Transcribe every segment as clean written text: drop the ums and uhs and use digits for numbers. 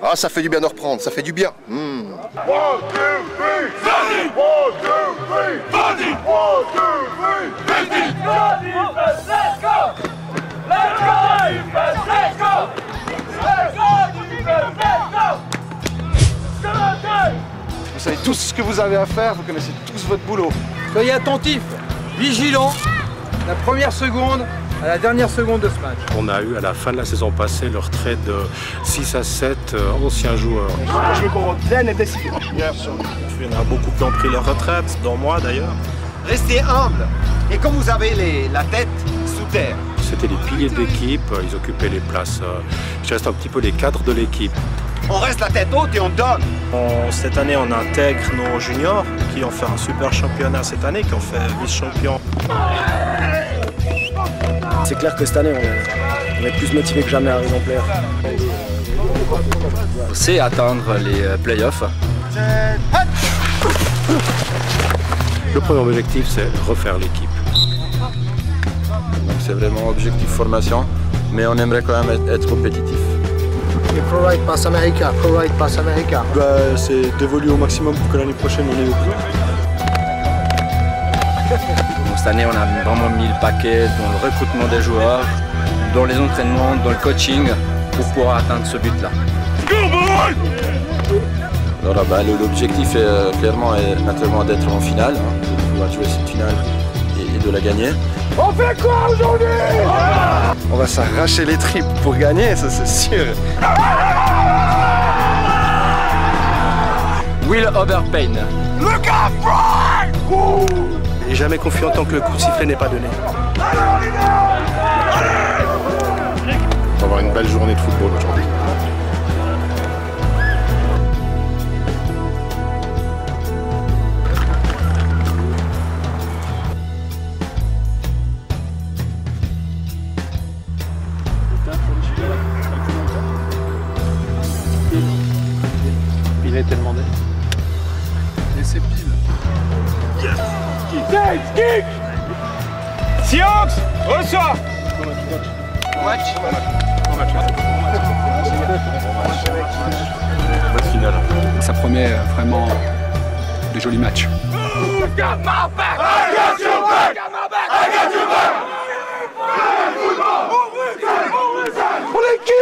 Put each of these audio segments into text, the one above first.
Ah, ça fait du bien de reprendre, ça fait du bien. 1, 2, 3, vas-y! 1, 2, 3, vas-y! 1, 2, 3, vas-y! Let's go! Let's go! Let's go! Vous savez tous ce que vous avez à faire, vous connaissez tous votre boulot. Soyez attentifs, vigilants, la première seconde à la dernière seconde de ce match. On a eu à la fin de la saison passée le retrait de 6 à 7 anciens joueurs. Je veux qu'on revienne et décider. Il y en a beaucoup qui ont pris leur retraite, dont moi d'ailleurs. Restez humble et comme vous avez la tête sous terre. C'était les piliers de l'équipe, ils occupaient les places, je reste un petit peu les cadres de l'équipe. On reste la tête haute et on donne. Cette année, on intègre nos juniors qui ont fait un super championnat cette année, qui ont fait vice-champion. C'est clair que cette année, on est plus motivé que jamais à raison plaire. C'est atteindre les playoffs. Le premier objectif, c'est refaire l'équipe. Donc c'est vraiment objectif formation, mais on aimerait quand même être compétitif. Et Pro-Ride passe America, Pro-Ride passe America. C'est d'évoluer au maximum pour que l'année prochaine on ait au plus. Cette année, on a vraiment mis le paquet dans le recrutement des joueurs, dans les entraînements, dans le coaching, pour pouvoir atteindre ce but-là. Alors l'objectif est clairement naturellement d'être en finale, de pouvoir jouer cette finale et de la gagner. On fait quoi aujourd'hui? On va s'arracher les tripes pour gagner, ça c'est sûr. Will Overpain. Look out front! Et jamais confiant tant que le coup de sifflet n'est pas donné. On va avoir une belle journée de football aujourd'hui. Il a été demandé. Et c'est pile. Yes! Kick! Science! Reçois! Bonne finale. Ça promet vraiment de jolis matchs. Who's got my back? I got your back! I got your back! On est qui?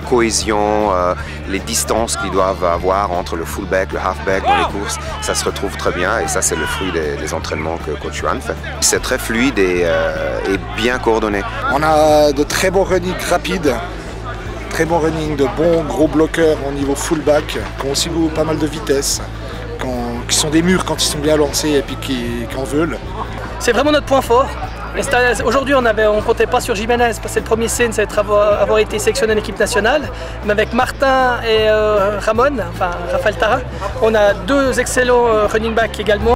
cohésion, les distances qu'ils doivent avoir entre le fullback, le halfback dans les courses, ça se retrouve très bien et ça c'est le fruit des entraînements que coach Juan fait. C'est très fluide et bien coordonné. On a de très bons running rapides, très bons running, de bons gros bloqueurs au niveau fullback, qui ont aussi pas mal de vitesse, qui sont des murs quand ils sont bien lancés et puis qui en veulent. C'est vraiment notre point fort. Aujourd'hui, on ne comptait pas sur Jiménez, parce que c'est le premier signe, c'est avoir été sélectionné en équipe nationale. Mais avec Martin et Ramon, enfin Rafael Tara, on a deux excellents running backs également.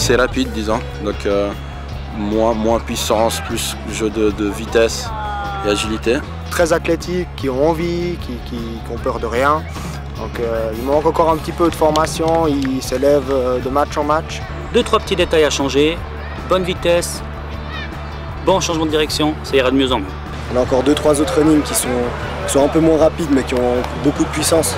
C'est rapide, disons, donc moins puissance, plus jeu de vitesse et agilité. Très athlétiques, qui ont envie, qui ont peur de rien. Donc il manque encore un petit peu de formation, ils s'élèvent de match en match. 2-3 petits détails à changer, bonne vitesse, bon changement de direction, ça ira de mieux en mieux. On a encore 2-3 autres runnings qui sont un peu moins rapides mais qui ont beaucoup de puissance.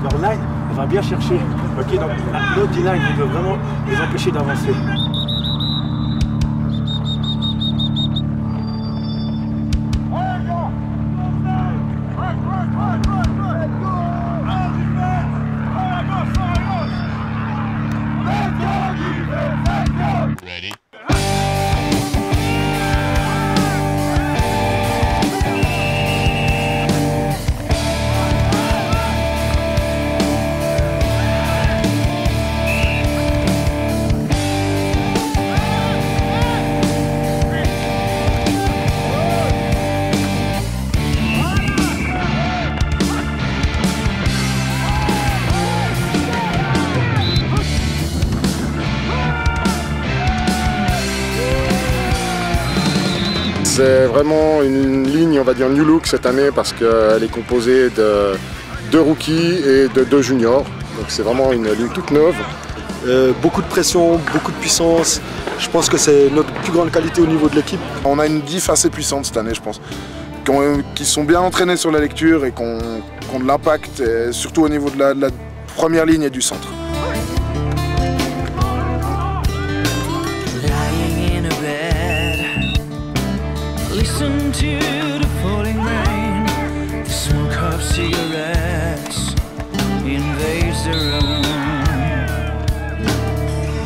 Leur line, elle va bien chercher. Ok, donc l'autre D-line, il veut vraiment les empêcher d'avancer. C'est vraiment une ligne, on va dire new look cette année parce qu'elle est composée de 2 rookies et de 2 juniors. Donc c'est vraiment une ligne toute neuve. Beaucoup de pression, beaucoup de puissance, Je pense que c'est notre plus grande qualité au niveau de l'équipe. On a une diff assez puissante cette année, je pense. Qui sont bien entraînés sur la lecture et qui ont de l'impact, surtout au niveau de la première ligne et du centre. Listen to the falling rain, the smoke of cigarettes invades the room.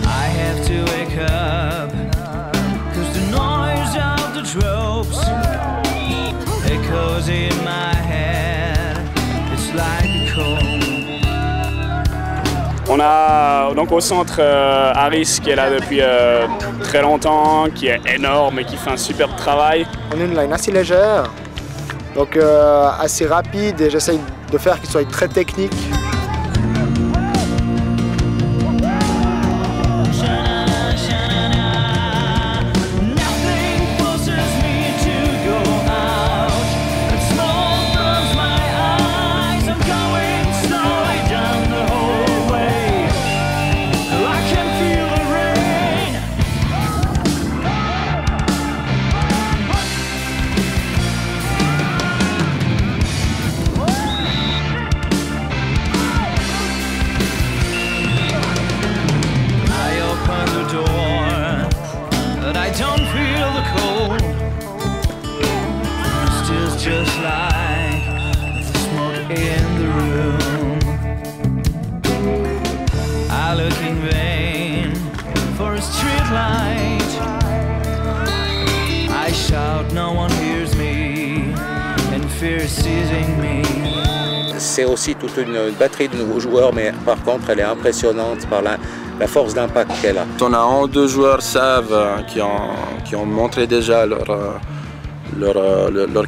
I have to wake up, cause the noise of the drops echoes in my head, it's like a cold. On a donc au centre Harris qui est là depuis très longtemps, qui est énorme et qui fait un superbe travail. On a une line assez légère, donc assez rapide et j'essaye de faire qu'il soit très technique. Just like the smoke in the room, I look in vain for a street light. I shout, no one hears me, and fear is seizing me. C'est aussi toute une batterie de nouveaux joueurs, mais par contre elle est impressionnante par la force d'impact qu'elle a. On a un ou deux joueurs savent qui ont montré déjà leur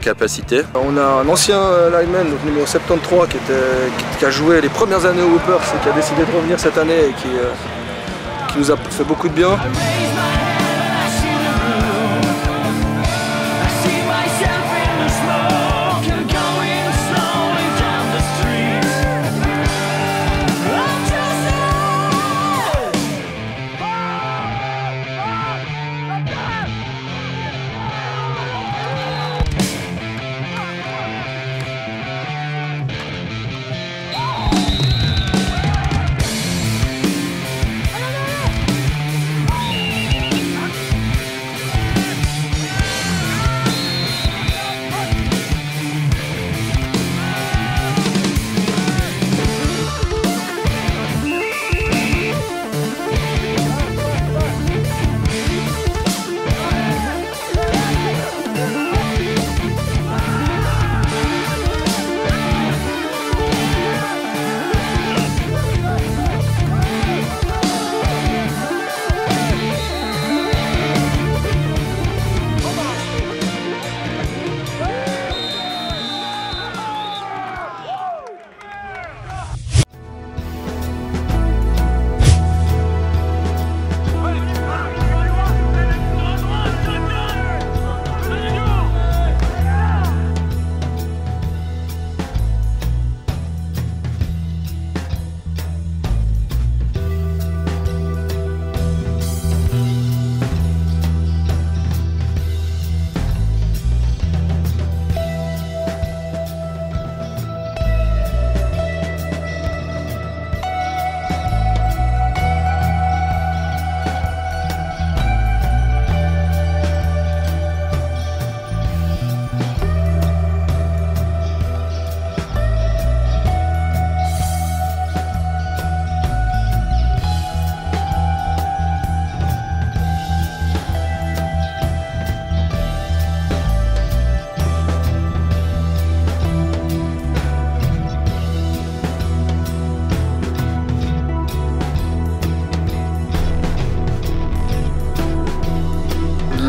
capacité. On a un ancien lineman, donc numéro 73, qui a joué les premières années au Hoopers et qui a décidé de revenir cette année et qui nous a fait beaucoup de bien.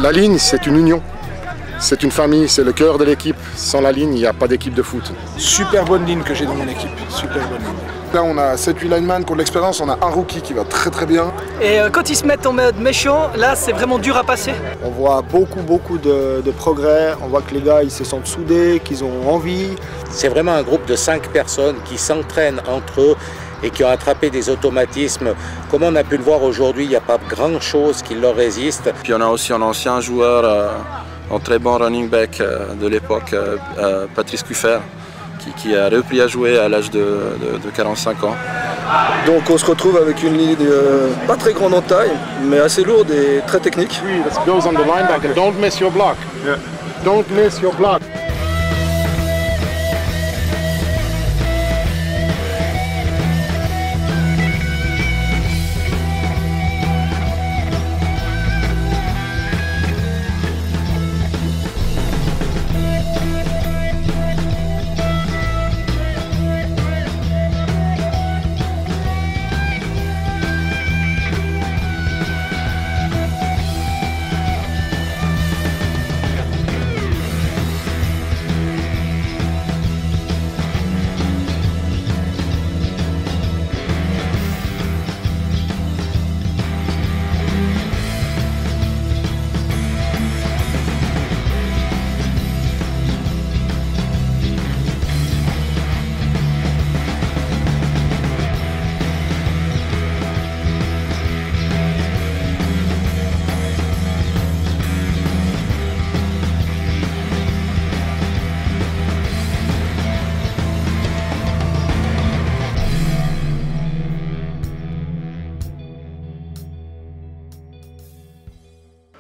La ligne, c'est une union. C'est une famille, c'est le cœur de l'équipe. Sans la ligne, il n'y a pas d'équipe de foot. Super bonne ligne que j'ai dans mon équipe. Super bonne ligne. Là, on a 7-8 linemen qui ont de l'expérience. On a un rookie qui va très bien. Et quand ils se mettent en mode méchant, là, c'est vraiment dur à passer. On voit beaucoup de progrès. On voit que les gars, ils se sentent soudés, qu'ils ont envie. C'est vraiment un groupe de 5 personnes qui s'entraînent entre eux, et qui ont attrapé des automatismes. Comme on a pu le voir aujourd'hui, il n'y a pas grand-chose qui leur résiste. Puis on a aussi un ancien joueur, un très bon running back de l'époque, Patrice Cuffer, qui a repris à jouer à l'âge de 45 ans. Donc on se retrouve avec une ligne pas très grande en taille, mais assez lourde et très technique. Oui, that goes on the linebacker. Don't miss your block. Yeah. Don't miss your block.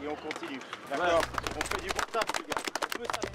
Et on continue. D'accord. On fait du bon taf, les gars. On peut s'arrêter.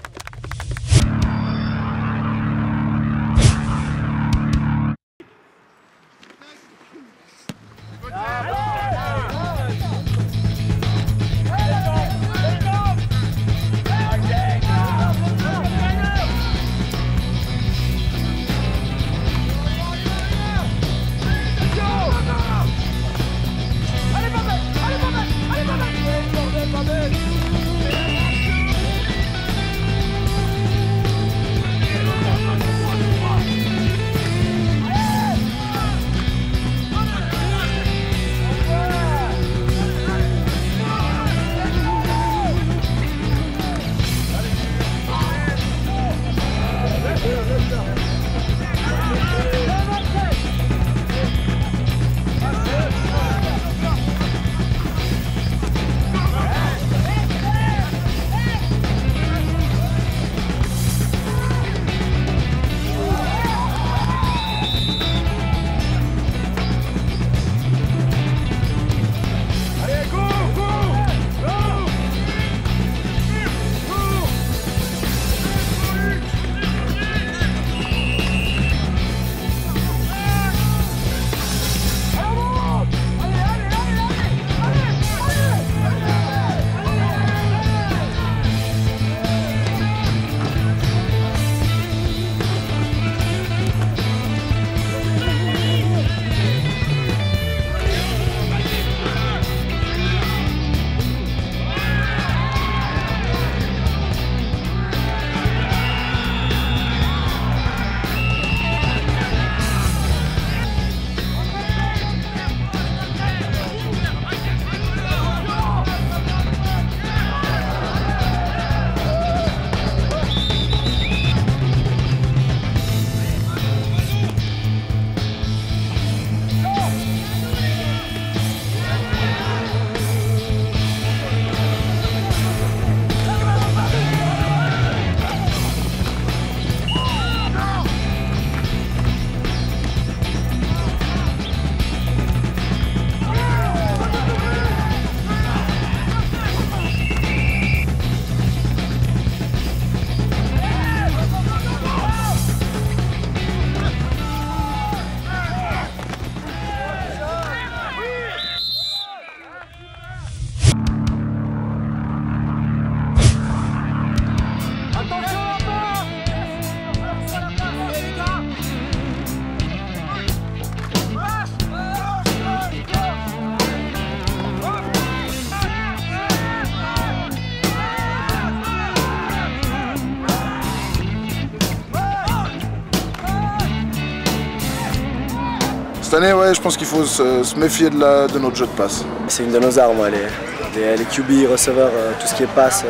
Cette année, ouais, je pense qu'il faut se méfier de notre jeu de passe. C'est une de nos armes, les QB, receveurs, tout ce qui est passe.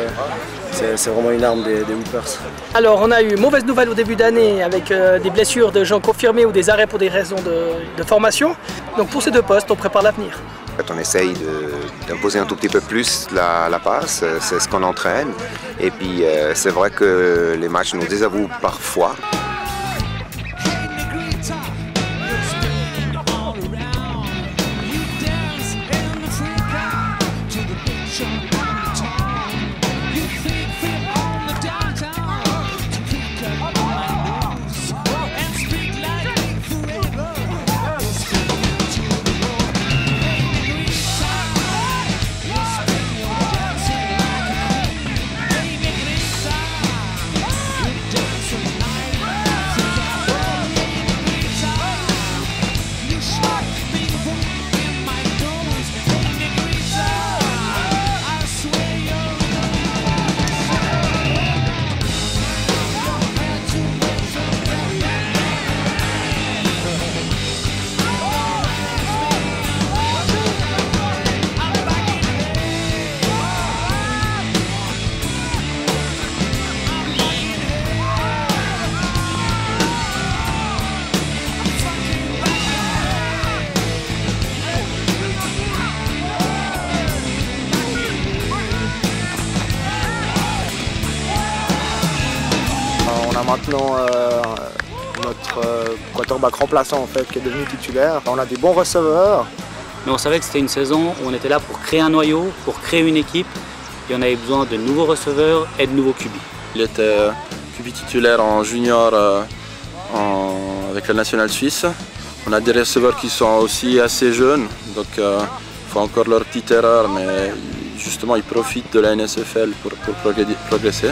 c'est vraiment une arme des Hoopers. Alors on a eu mauvaise nouvelle au début d'année avec des blessures de gens confirmés ou des arrêts pour des raisons de formation. Donc pour ces deux postes, on prépare l'avenir. On essaye d'imposer un tout petit peu plus la passe, c'est ce qu'on entraîne. Et puis c'est vrai que les matchs nous désavouent parfois. On a maintenant notre quarterback remplaçant en fait, qui est devenu titulaire. On a des bons receveurs. Mais on savait que c'était une saison où on était là pour créer un noyau, pour créer une équipe. Et on avait besoin de nouveaux receveurs et de nouveaux QB. Il était QB titulaire en junior avec la nationale suisse. On a des receveurs qui sont aussi assez jeunes, donc il faut encore leur petite erreur, mais justement ils profitent de la NSFL pour progresser.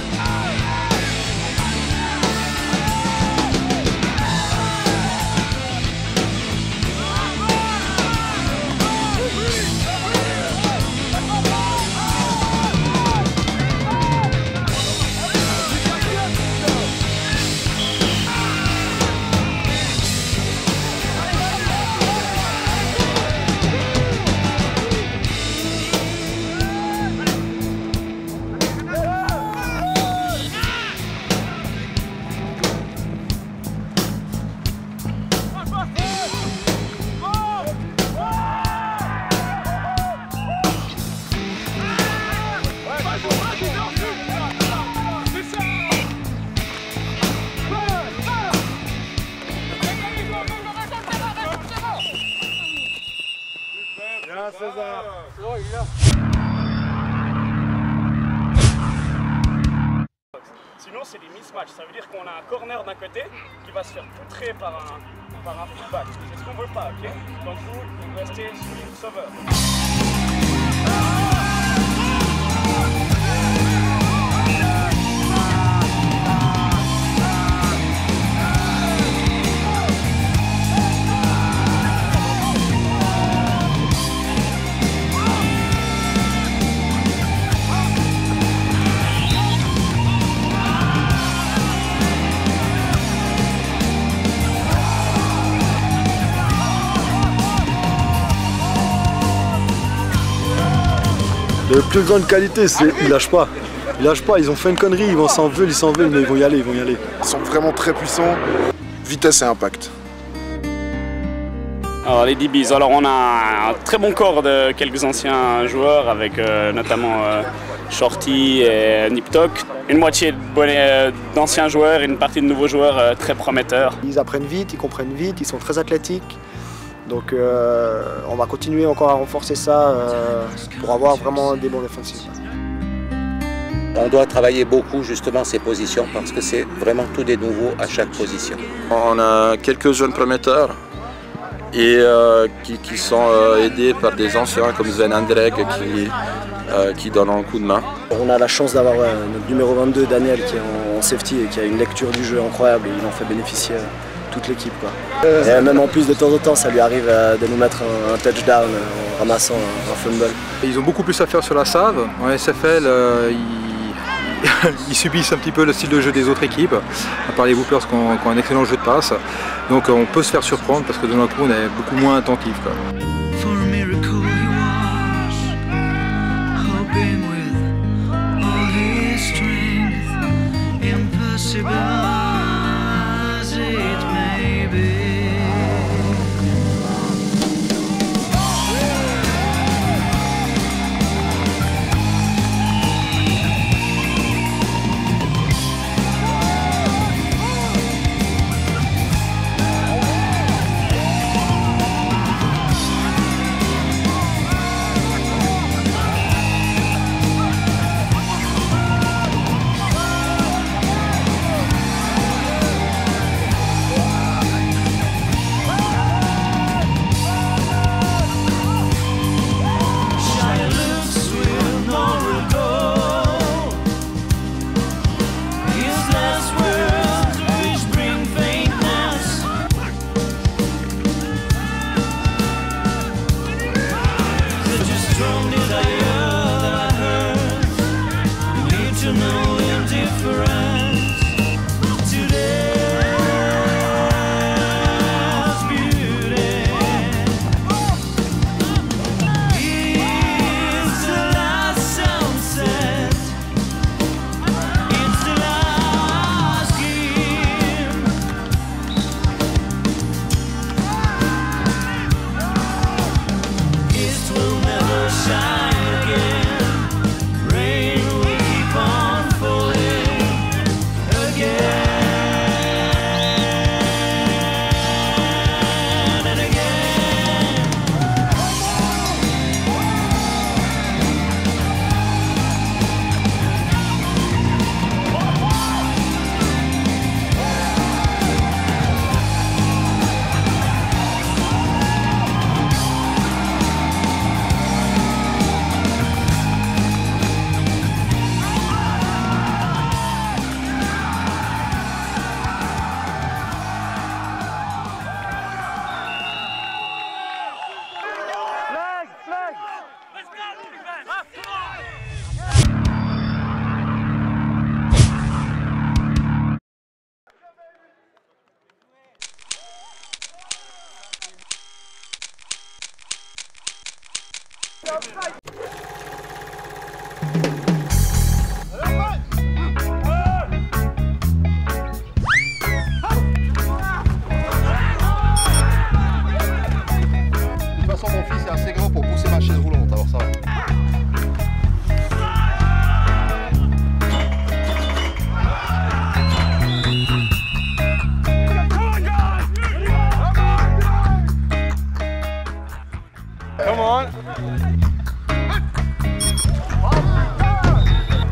Sinon, c'est des mismatchs. Ça veut dire qu'on a un corner d'un côté qui va se faire poutrer par un fullback. C'est ce qu'on veut pas, ok? Donc vous restez sur les receveurs. Le plus grande qualité, c'est qu'ils lâchent pas. Ils lâchent pas, ils ont fait une connerie, ils s'en veulent, mais ils vont y aller, Ils sont vraiment très puissants, vitesse et impact. Alors les DBs, alors on a un très bon corps de quelques anciens joueurs avec notamment Shorty et Niptok. Une moitié d'anciens joueurs et une partie de nouveaux joueurs très prometteurs. Ils apprennent vite, ils comprennent vite, ils sont très athlétiques. Donc on va continuer encore à renforcer ça pour avoir vraiment des bons défensifs. On doit travailler beaucoup justement ces positions parce que c'est vraiment tout des nouveaux à chaque position. On a quelques jeunes prometteurs et qui sont aidés par des anciens comme Sven Andrek qui donnent un coup de main. On a la chance d'avoir notre numéro 22 Daniel qui est en safety et qui a une lecture du jeu incroyable et il en fait bénéficier toute l'équipe. Et même en plus de temps en temps ça lui arrive de nous mettre un touchdown en ramassant un fumble. Ils ont beaucoup plus à faire sur la SAV. En SFL, ils subissent un petit peu le style de jeu des autres équipes, à part les Hoopers qui ont un excellent jeu de passe. Donc on peut se faire surprendre parce que d'un coup on est beaucoup moins attentif. For a miracle he was, hoping with all his strength. impossible as it may be.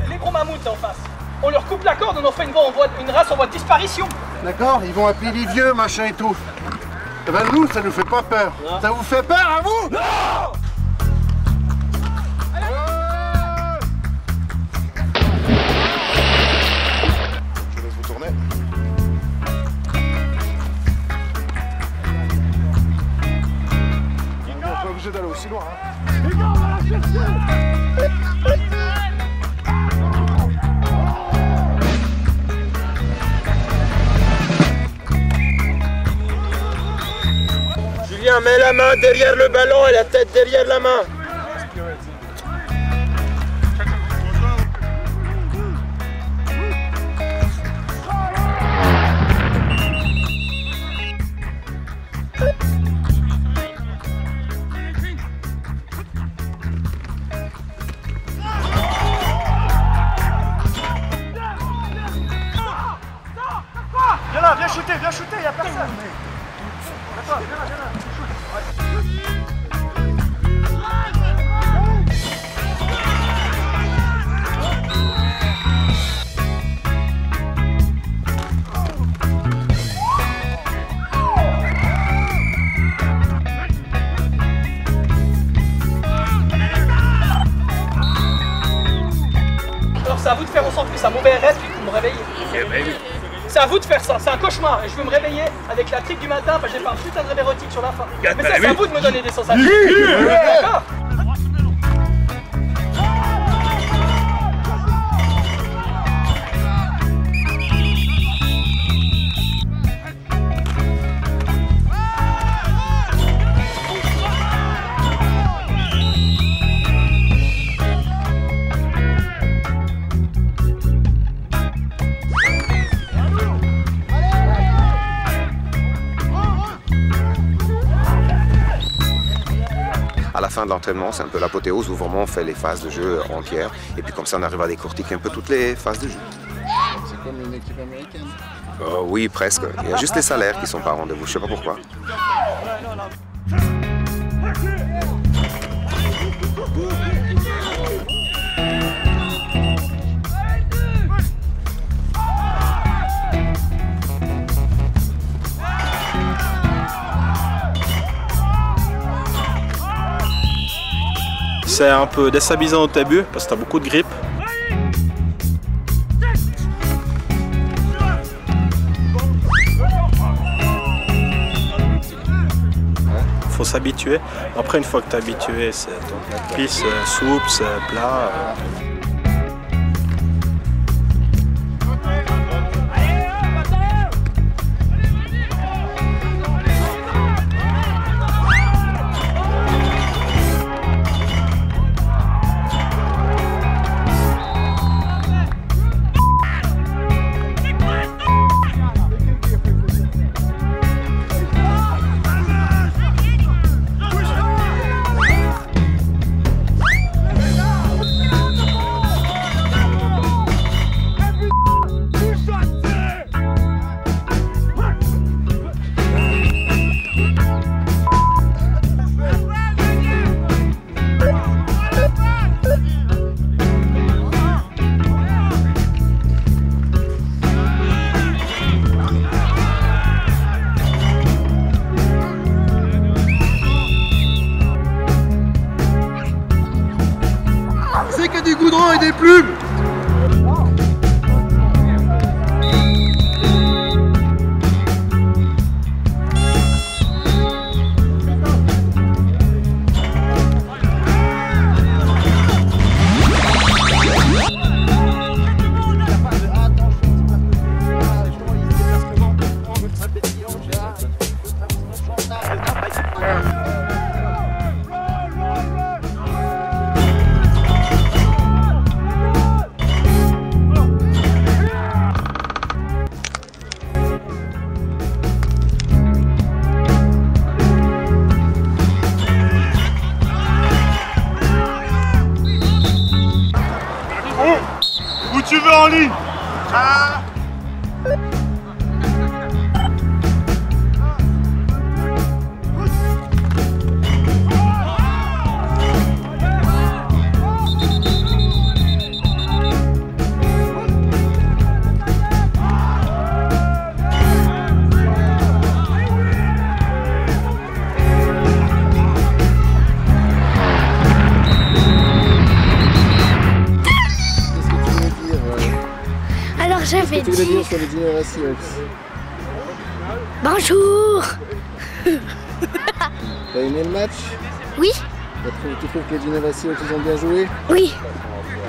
Les gros mammouths en face. On leur coupe la corde, on en fait une race en voie de disparition. D'accord, ils vont appeler les vieux, machin et tout. Et ben nous, ça nous fait pas peur. Non. Ça vous fait peur à vous? Non! Je laisse vous tourner. On n'est pas obligé d'aller aussi loin. Hein. Les gars, on va la chercher! Julien, mets la main derrière le ballon et la tête derrière la main. Viens là, viens shooter, y'a personne. Viens là. Alors c'est à vous de faire ressentir ça, mon BRS, puis vous me réveillez. C'est à vous de faire ça, c'est un cauchemar et je veux me réveiller avec la trique du matin parce que j'ai fait un putain de rêve érotique sur la fin. Mais ça c'est à vous de me donner des sensations. D'accord ? fin de l'entraînement, c'est un peu l'apothéose où vraiment on fait les phases de jeu entières. Et puis comme ça, on arrive à décortiquer un peu toutes les phases de jeu. C'est comme une équipe américaine. Oui, presque. Il y a juste les salaires qui sont pas au rendez-vous, je sais pas pourquoi. C'est un peu déstabilisant au début parce que tu as beaucoup de grippe. Faut s'habituer. Après, une fois que tu es habitué, c'est pisse, soupe, c'est plat. C'est que du goudron et des plumes. Où tu veux en ligne? Qu'est-ce que tu voulais dire sur les Geneva Seahawks? Bonjour. T'as aimé le match? Oui. Tu trouves que les Geneva Seahawks ils ont bien joué? Oui.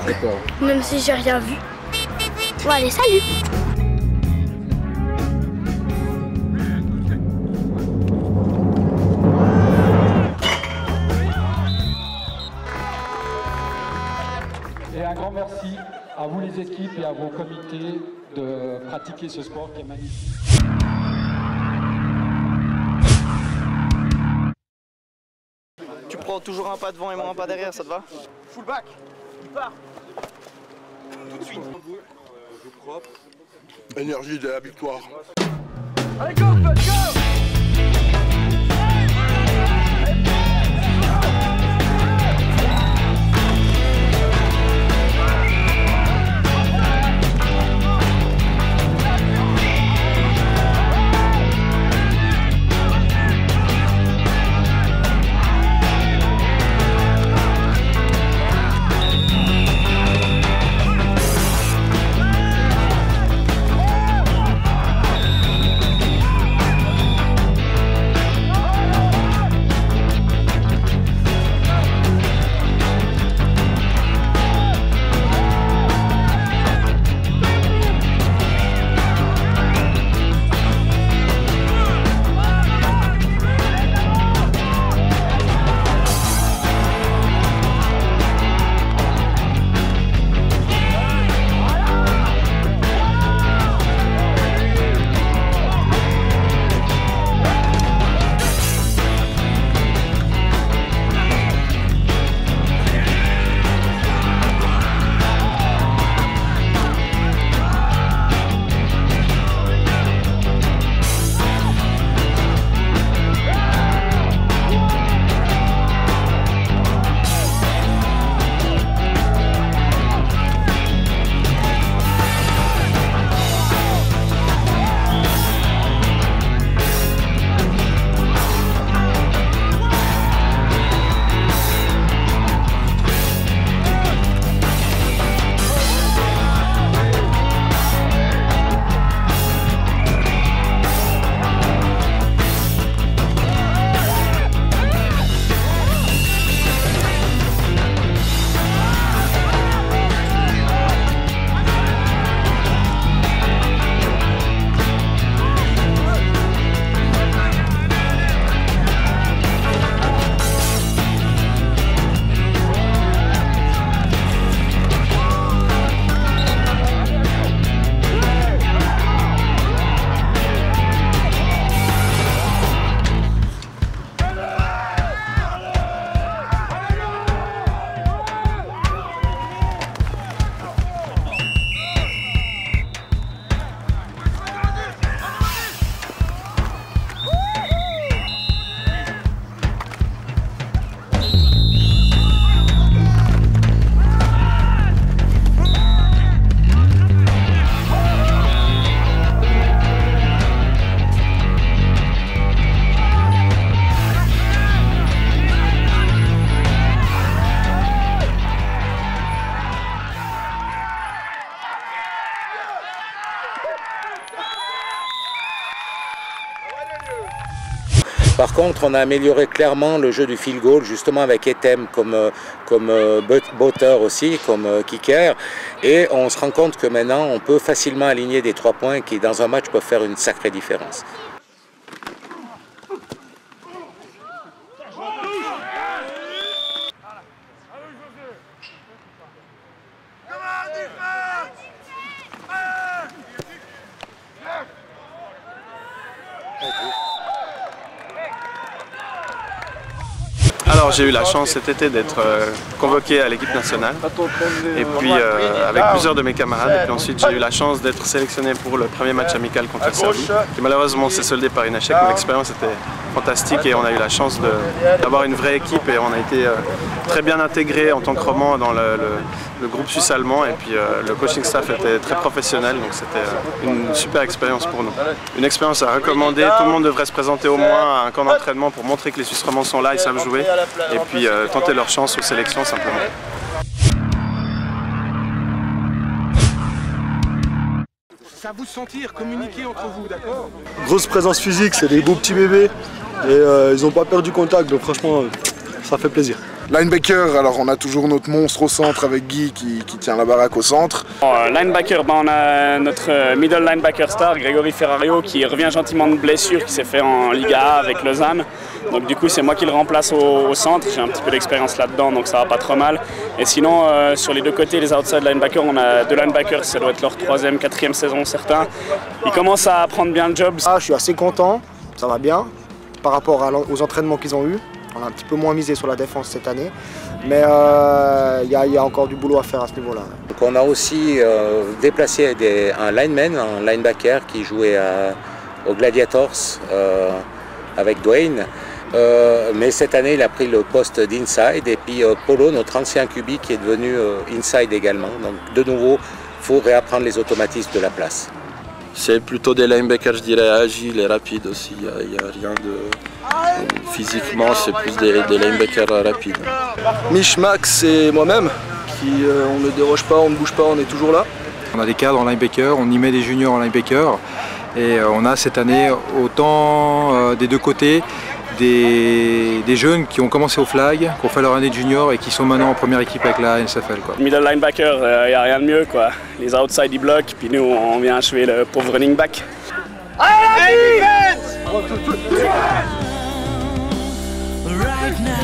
D'accord. Même si j'ai rien vu. Bon allez, salut. Et un grand merci à vous les équipes et à vos comités de pratiquer ce sport qui est magnifique. Tu prends toujours un pas devant et moi un pas derrière, ça te va? Fullback, il part. Tout de suite. Propre. Énergie de la victoire. Allez, go, let's go! Par contre, on a amélioré clairement le jeu du field goal, justement avec Etem comme botteur aussi, comme kicker. Et on se rend compte que maintenant, on peut facilement aligner des 3 points qui, dans un match, peuvent faire une sacrée différence. Alors j'ai eu la chance cet été d'être convoqué à l'équipe nationale et puis avec plusieurs de mes camarades, et puis ensuite j'ai eu la chance d'être sélectionné pour le premier match amical contre la Serbie qui malheureusement s'est soldé par un échec, mais l'expérience était fantastique et on a eu la chance d'avoir une vraie équipe et on a été très bien intégrés en tant que Romans dans le groupe suisse-allemand, et puis le coaching staff était très professionnel, donc c'était une super expérience pour nous. Une expérience à recommander, tout le monde devrait se présenter au moins à un camp d'entraînement pour montrer que les Suisses romands sont là, ils savent jouer, et puis tenter leur chance aux sélections simplement. Ça vous sentir, communiquer entre vous, d'accord? Grosse présence physique, c'est des beaux petits bébés et ils n'ont pas perdu contact, donc franchement ça fait plaisir. Linebacker, alors on a toujours notre monstre au centre avec Guy qui tient la baraque au centre. Linebacker, on a notre middle linebacker star, Grégory Ferrario, qui revient gentiment de blessure, qui s'est fait en Liga A avec Lausanne. Donc du coup c'est moi qui le remplace au centre, j'ai un petit peu d'expérience là-dedans, donc ça va pas trop mal. Et sinon sur les deux côtés, les outside linebackers, on a 2 linebackers, ça doit être leur 3e, 4e saison certains. Ils commencent à prendre bien le job. Je suis assez content, ça va bien par rapport aux entraînements qu'ils ont eus. On a un petit peu moins misé sur la défense cette année, mais il y a encore du boulot à faire à ce niveau-là. Donc on a aussi déplacé un lineman, un linebacker qui jouait aux Gladiators avec Dwayne. Mais cette année, il a pris le poste d'inside, et puis Polo, notre ancien QB, qui est devenu inside également. Donc de nouveau, il faut réapprendre les automatismes de la place. C'est plutôt des linebackers, je dirais, agiles et rapides aussi. Il n'y a rien de... Physiquement, c'est plus des linebackers rapides. Mich, Max et moi-même, on ne déroge pas, on ne bouge pas, on est toujours là. On a des cadres en linebacker, on y met des juniors en linebacker. Et on a cette année autant des deux côtés des jeunes qui ont commencé au flag, qui ont fait leur année de junior et qui sont maintenant en première équipe avec la NSFL. Middle linebacker, il n'y a rien de mieux, quoi. Les outside ils bloquent, puis nous on vient achever le pauvre running back. Allez, right now.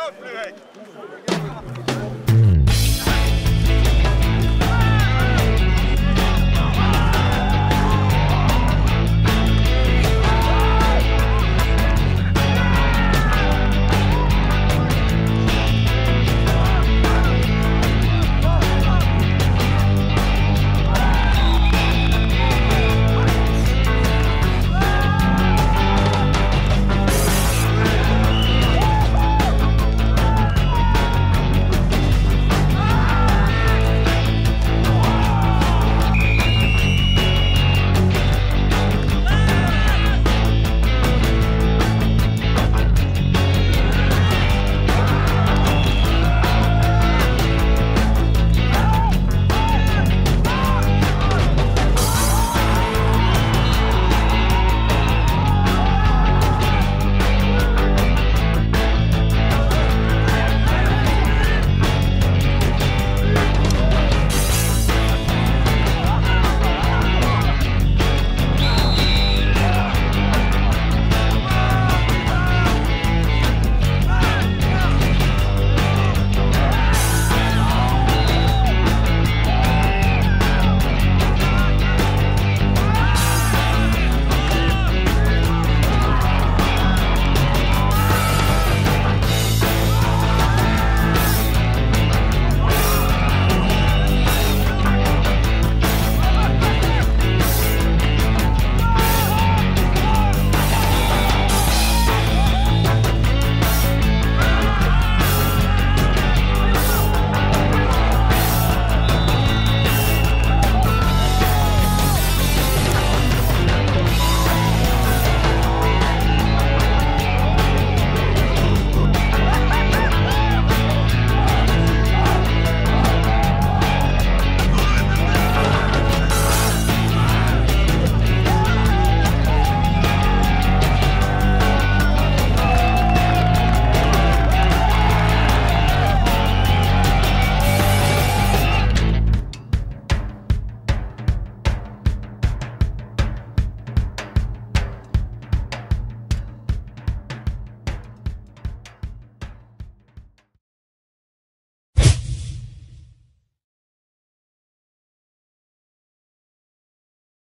off les mecs.